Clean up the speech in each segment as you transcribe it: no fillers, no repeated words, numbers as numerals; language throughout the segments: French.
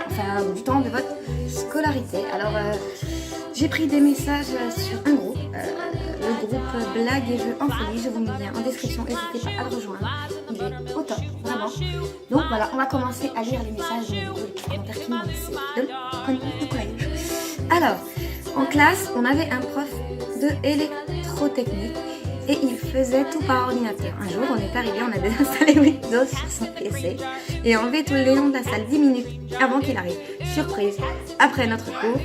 enfin du temps de votre scolarité. Alors j'ai pris des messages sur un groupe, le groupe Blagues et Jeux en folie. Je vous mets le lien en description, n'hésitez pas à le rejoindre. Il est au top, vraiment. Donc voilà, on va commencer à lire les messages et les commentaires qui m'ont laissé de collège. Alors, en classe, on avait un prof de électrotechnique et il faisait tout par ordinateur. Un jour, on est arrivé, on a désinstallé Windows sur son PC et enlevé tout le néon de la salle 10 minutes avant qu'il arrive. Surprise, après notre cours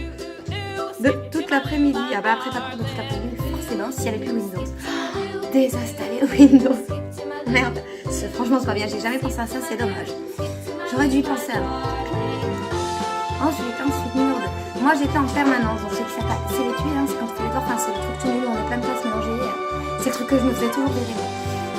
de toute l'après-midi, après ta cours de toute l'après-midi, forcément, s'il n'y avait plus Windows. Désinstaller Windows. Merde, franchement, c'est pas bien, j'ai jamais pensé à ça, c'est dommage. J'aurais dû y penser avant. Ensuite, numéro 2. Moi, j'étais en permanence dans ce qui s'appelle, c'est les tuiles, hein, c'est quand tu fais les torts, enfin, c'est le truc tout nul, on a plein de places mélangées. C'est le truc que je me faisais toujours virer.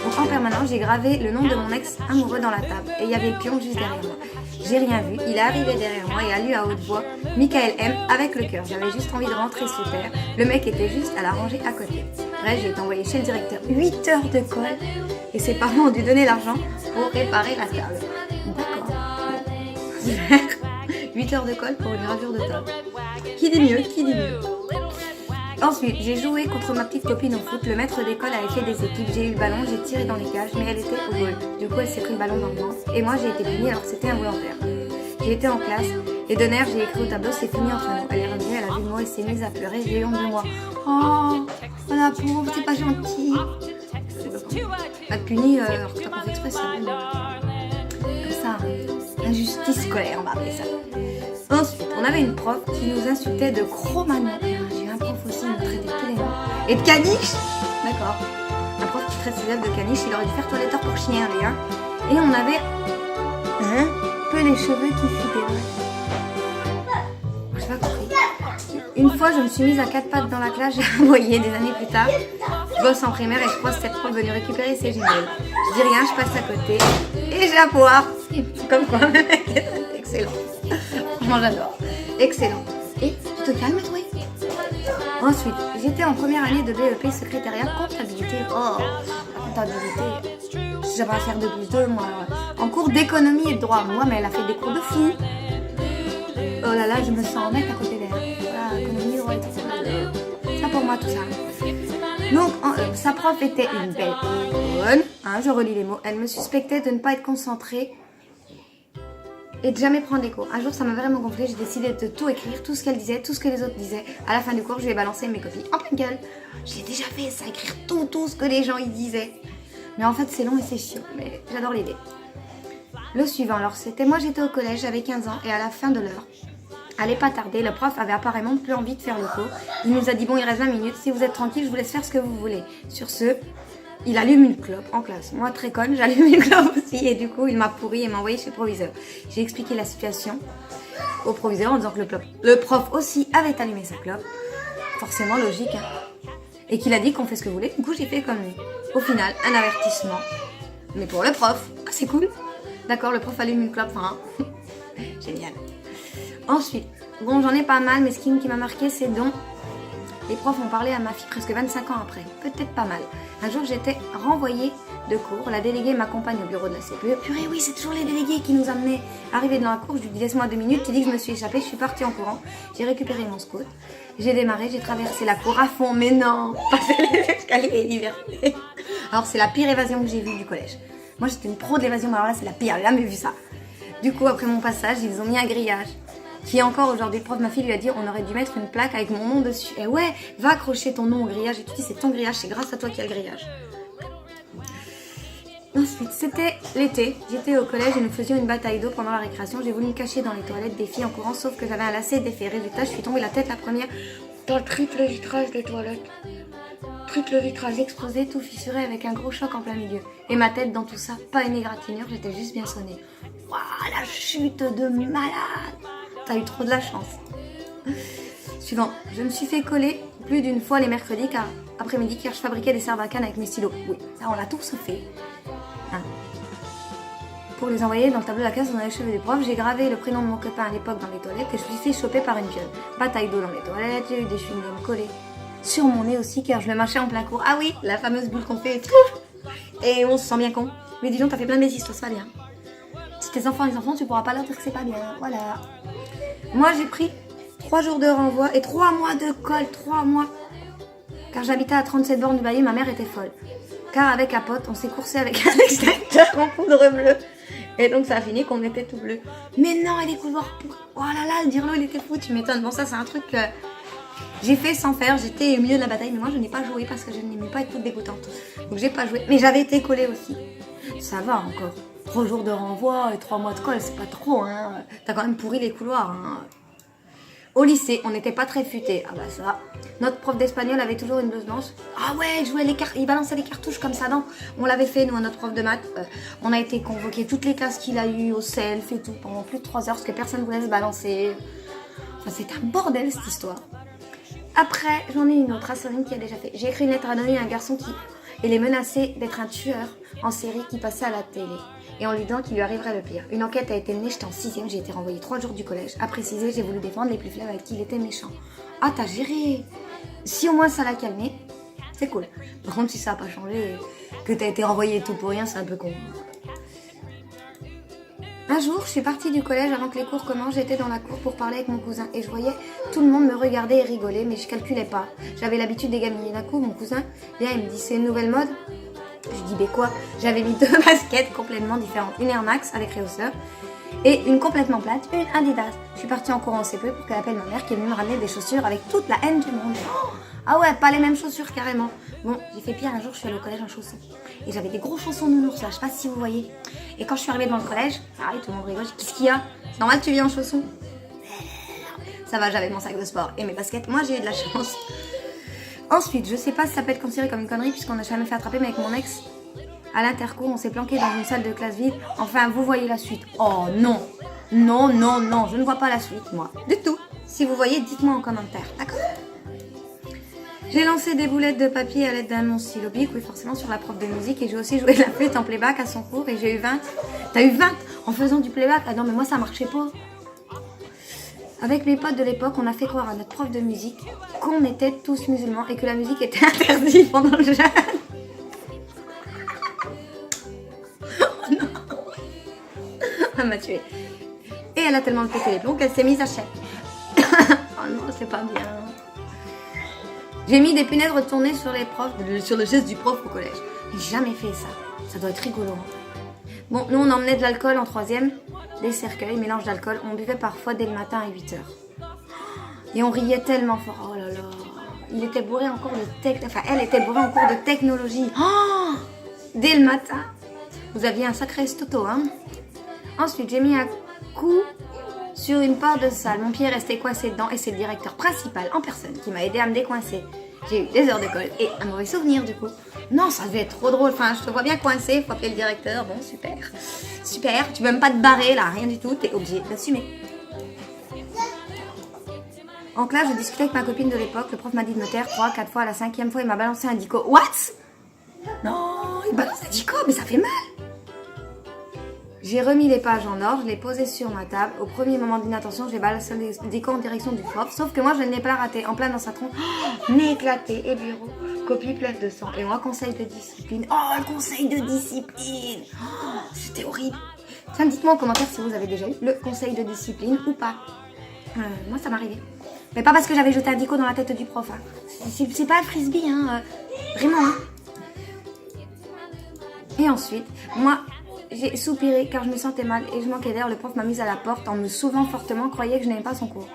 Donc en permanence, j'ai gravé le nom de mon ex amoureux dans la table. Et il y avait le pion juste derrière moi. J'ai rien vu, il est arrivé derrière moi et a lu à haute voix Michael M avec le cœur. J'avais juste envie de rentrer sous terre. Le mec était juste à la rangée à côté. Bref, j'ai été envoyée chez le directeur. 8 heures de colle. Et ses parents ont dû donner l'argent pour réparer la table. D'accord. 8 heures de colle pour une gravure de table. Qui dit mieux? Qui dit mieux? Ensuite, j'ai joué contre ma petite copine au foot. Le maître d'école avait fait des équipes. J'ai eu le ballon, j'ai tiré dans les cages, mais elle était au goal. Du coup, elle s'est pris le ballon dans le ventre. Et moi, j'ai été punie alors que c'était involontaire. J'ai été en classe et de nerfs, j'ai écrit au tableau, c'est fini entre nous. Elle est revenue, elle a vu moi et s'est mise à pleurer. J'ai eu honte de moi. Oh, la pauvre, c'est pas gentil. Elle te punit alors que t'as pas fait exprès, c'est bon. Comme ça, injustice scolaire, on va appeler ça. Ensuite, on avait une prof qui nous insultait de Cro-Magnon. J'ai eu un prof aussi, il nous traitait de tous les noms. Et de caniche. D'accord. Un prof qui traite ses élèves de caniche, il aurait dû faire toiletteur pour chien, les gars. Et on avait un peu les cheveux qui fuitaient. J'ai pas compris. Une fois, je me suis mise à 4 pattes dans la classe, j'ai envoyé des années plus tard. Je bosse en primaire et je croise cette prof venue récupérer ses jumelles. Je dis rien, je passe à côté et j'appoire. Comme quoi, excellent. Franchement, j'adore. Excellent. Et tu te calmes, toi? Ensuite, j'étais en première année de BEP secrétariat comptabilité. Oh, la comptabilité. J'avais à faire 2+2, moi. En cours d'économie et de droit. Moi, mais elle a fait des cours de fou. Oh là là, je me sens en mec à côté d'elle. Voilà, économie, droit et tout ça. Ça pour moi, tout ça. Donc, sa prof était une belle bonne. Hein, je relis les mots. Elle me suspectait de ne pas être concentrée et de jamais prendre des cours. Un jour, ça m'a vraiment gonflé. J'ai décidé de tout écrire, tout ce qu'elle disait, tout ce que les autres disaient. À la fin du cours, je lui ai balancé mes copies en pleine gueule. J'ai déjà fait ça, écrire tout ce que les gens y disaient. Mais en fait, c'est long et c'est chiant. Mais j'adore l'idée. Le suivant, alors, c'était moi, j'étais au collège, j'avais 15 ans et à la fin de l'heure, allait pas tarder, le prof avait apparemment plus envie de faire le cours. Il nous a dit, bon, il reste 20 minutes, si vous êtes tranquille, je vous laisse faire ce que vous voulez. Sur ce, il allume une clope en classe. Moi, très conne, j'allume une clope aussi. Et du coup, il m'a pourri et m'a envoyé chez le proviseur. J'ai expliqué la situation au proviseur en disant que le prof aussi avait allumé sa clope. Forcément, logique. Hein. Et qu'il a dit qu'on fait ce que vous voulez. Du coup, j'ai fait comme lui. Au final, un avertissement. Mais pour le prof. Ah, c'est cool. D'accord, le prof allume une clope. Enfin, génial. Ensuite, bon, j'en ai pas mal, mais ce qui m'a marqué, c'est donc les profs ont parlé à ma fille presque 25 ans après. Peut-être pas mal. Un jour, j'étais renvoyée de cours. La déléguée m'accompagne au bureau de la CPE. Purée, oui, c'est toujours les délégués qui nous amenaient. Arrivée dans la cour, je lui dis laisse-moi 2 minutes. Tu dis que je me suis échappée. Je suis partie en courant. J'ai récupéré mon scout. J'ai démarré, j'ai traversé la cour à fond. Mais non, passer les escaliers et liberté. Alors, c'est la pire évasion que j'ai vue du collège. Moi, j'étais une pro de l'évasion, mais alors là, c'est la pire. J'ai jamais vu ça. Du coup, après mon passage, ils ont mis un grillage. Qui est encore aujourd'hui, le prof, ma fille lui a dit on aurait dû mettre une plaque avec mon nom dessus. Et ouais, va accrocher ton nom au grillage. Et tu dis c'est ton grillage, c'est grâce à toi qu'il y a le grillage. Ensuite, c'était l'été. J'étais au collège et nous faisions une bataille d'eau pendant la récréation. J'ai voulu me cacher dans les toilettes des filles en courant, sauf que j'avais un lacet d'effet. Résultat, je suis tombée la tête la première dans le triple vitrage des toilettes. Triple vitrage explosé, tout fissuré avec un gros choc en plein milieu. Et ma tête dans tout ça, pas une égratignure, j'étais juste bien sonnée. Waouh, la chute de malade! T'as eu trop de la chance. Suivant, je me suis fait coller plus d'une fois les mercredis car après-midi car je fabriquais des sarbacanes avec mes stylos. Oui, ça on l'a tous fait. Hein. Pour les envoyer dans le tableau de la classe dans les cheveux des profs, j'ai gravé le prénom de mon copain à l'époque dans les toilettes et je me suis fait choper par une vieille. Bataille d'eau dans les toilettes, j'ai eu des chewing-gums collés sur mon nez aussi car je le mâchais en plein cours. Ah oui, la fameuse bulle qu'on fait et on se sent bien con. Mais dis donc, t'as fait plein de bêtises, toi, ça va bien. tes enfants, les enfants, tu pourras pas leur dire que c'est pas bien. Voilà. Moi, j'ai pris 3 jours de renvoi et 3 mois de colle. 3 mois. Car j'habitais à 37 bornes du Bailly, ma mère était folle. Car avec un pote, on s'est coursé avec un extincteur en poudre bleue. Et donc ça a fini qu'on était tout bleu. Mais non, et les couloirs pour... Oh là là, le dirlo, il était fou, tu m'étonnes. Bon, ça, c'est un truc que j'ai fait sans faire. J'étais au milieu de la bataille, mais moi, je n'ai pas joué parce que je n'aimais pas être toute dégoûtante. Donc, j'ai pas joué. Mais j'avais été collée aussi. Ça va encore. 3 jours de renvoi et 3 mois de colle, c'est pas trop, hein. T'as quand même pourri les couloirs, hein. Au lycée, on n'était pas très futés. Ah bah ça. Notre prof d'espagnol avait toujours une blouse blanche. Ah ouais, il jouait il balançait les cartouches comme ça. Non, on l'avait fait, nous, à notre prof de maths. On a été convoqués toutes les classes qu'il a eues au self et tout pendant plus de 3 heures parce que personne ne voulait se balancer. Enfin, c'est un bordel cette histoire. Après, j'en ai une autre, Asserine qui a déjà fait. J'ai écrit une lettre anonyme à un garçon qui les menaçait d'être un tueur en série qui passait à la télé. Et en lui disant qu'il lui arriverait le pire. Une enquête a été menée, j'étais en 6ème, j'ai été renvoyée 3 jours du collège. À préciser, j'ai voulu défendre les plus faibles avec qui il était méchant. Ah, t'as géré. Si au moins ça l'a calmé, c'est cool. Par contre, si ça n'a pas changé, que t'as été renvoyée et tout pour rien, c'est un peu con. Un jour, je suis partie du collège avant que les cours commencent, j'étais dans la cour pour parler avec mon cousin et je voyais tout le monde me regarder et rigoler, mais je calculais pas. J'avais l'habitude des gamines. D'un coup, mon cousin vient et me dit, c'est une nouvelle mode? Je dis, mais quoi? J'avais mis 2 baskets complètement différentes. Une Air Max avec réhausseur et une complètement plate, une Adidas. Je suis partie en courant en CP pour qu'elle appelle ma mère qui est venue me ramener des chaussures avec toute la haine du monde. Oh, ah ouais, pas les mêmes chaussures carrément. Bon, j'ai fait pire un jour, je suis allée au collège en chaussons. Et j'avais des gros chaussons nounours là, je sais pas si vous voyez. Et quand je suis arrivée devant le collège, pareil, tout le monde rigole. Qu'est-ce qu'il y a? C'est normal que tu viens en chaussons? Ça va, j'avais mon sac de sport et mes baskets. Moi, j'ai eu de la chance. Ensuite, je sais pas si ça peut être considéré comme une connerie puisqu'on n'a jamais fait attraper, mais avec mon ex, à l'intercours, on s'est planqué dans une salle de classe vide. Enfin, vous voyez la suite. Oh non, non, non, non, je ne vois pas la suite, moi. Du tout. Si vous voyez, dites-moi en commentaire, d'accord? J'ai lancé des boulettes de papier à l'aide d'un mon stylo bic, oui, forcément, sur la prof de musique. Et j'ai aussi joué de la flûte en playback à son cours et j'ai eu 20. T'as eu 20 en faisant du playback? Ah non, mais moi, ça marchait pas. Avec mes potes de l'époque, on a fait croire à notre prof de musique qu'on était tous musulmans et que la musique était interdite pendant le jeûne. Oh non. Elle m'a tuée. Et elle a tellement pété les plombs qu'elle s'est mise à chialer. Oh non, c'est pas bien. J'ai mis des punaises retournées sur les profs, sur le geste du prof au collège. J'ai jamais fait ça. Ça doit être rigolo. Hein. Bon, nous on emmenait de l'alcool en 3ème, des cercueils, mélange d'alcool. On buvait parfois dès le matin à 8h. Et on riait tellement fort. Oh là là. Il était bourré en cours de Enfin, elle était bourrée en cours de technologie. Oh, dès le matin. Vous aviez un sacré stoto, hein. Ensuite, j'ai mis un coup sur une porte de salle. Mon pied est resté coincé dedans et c'est le directeur principal en personne qui m'a aidé à me décoincer. J'ai eu des heures de colle et un mauvais souvenir du coup. Non, ça devait être trop drôle. Enfin, je te vois bien coincé, faut appeler le directeur. Bon, super. Super, tu peux même pas te barrer là, rien du tout. T'es obligé d'assumer. En classe, je discutais avec ma copine de l'époque. Le prof m'a dit de me taire 3-4 fois. À la 5e fois, il m'a balancé un dico. What? Non, il balance un dico, mais ça fait mal. J'ai remis les pages en ordre, je l'ai posé sur ma table. Au premier moment d'inattention, j'ai balancé le dico en direction du prof. Sauf que moi, je ne l'ai pas raté. En plein dans sa tronche, nez éclaté et bureau. Copie pleine de sang. Et moi, conseil de discipline. Oh, le conseil de discipline. Oh, c'était horrible. Tiens, dites-moi en commentaire si vous avez déjà eu le conseil de discipline ou pas. Moi, ça m'arrivait. Mais pas parce que j'avais jeté un dico dans la tête du prof. Hein. C'est pas un frisbee, hein. Vraiment. Hein. Et ensuite, moi, j'ai soupiré car je me sentais mal et je manquais d'air. Le prof m'a mise à la porte en me sauvant fortement, croyait que je n'aimais pas son cours.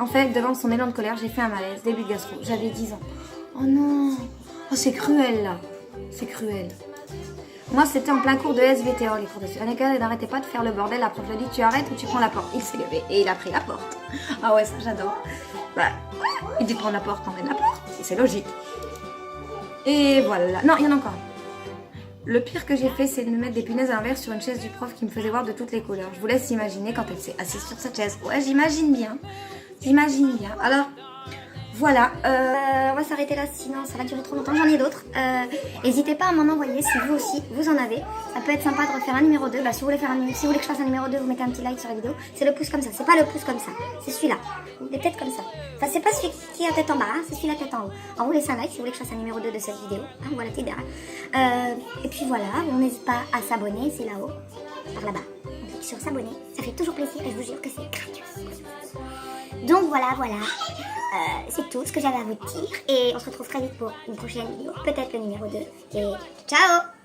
En fait, devant son élan de colère, j'ai fait un malaise, début de gastro. J'avais 10 ans. Oh non. Oh, c'est cruel là. C'est cruel. Moi, c'était en plein cours de SVT, les cours de suite. Elle n'arrêtait pas de faire le bordel. La prof lui a dit, tu arrêtes ou tu prends la porte. Il s'est levé et il a pris la porte. Ah ouais, ça j'adore. Bah, il dit prendre la porte, t'emmènes la porte. C'est logique. Et voilà. Non, il y en a encore. Le pire que j'ai fait, c'est de me mettre des punaises à l'envers sur une chaise du prof qui me faisait voir de toutes les couleurs. Je vous laisse imaginer quand elle s'est assise sur cette chaise. Ouais, j'imagine bien. J'imagine bien. Alors, voilà. On va s'arrêter là, sinon ça va durer trop longtemps. J'en ai d'autres. N'hésitez pas à m'en envoyer si vous aussi, vous en avez. Ça peut être sympa de refaire un numéro 2. Bah, si vous voulez que je fasse un numéro 2, vous mettez un petit like sur la vidéo. C'est le pouce comme ça. C'est pas le pouce comme ça. C'est celui-là. Des têtes comme ça. Enfin, c'est pas celui qui a la tête en bas, hein, c'est celui-là tête en haut. Alors, vous laissez un like si vous voulez que je fasse un numéro 2 de cette vidéo. Hein, voilà, t'es derrière. Et puis voilà, on n'hésite pas à s'abonner, c'est là-haut, par là-bas. On clique sur s'abonner, ça fait toujours plaisir et je vous jure que c'est gratuit. Donc voilà, c'est tout ce que j'avais à vous dire et on se retrouve très vite pour une prochaine vidéo, peut-être le numéro 2 et ciao.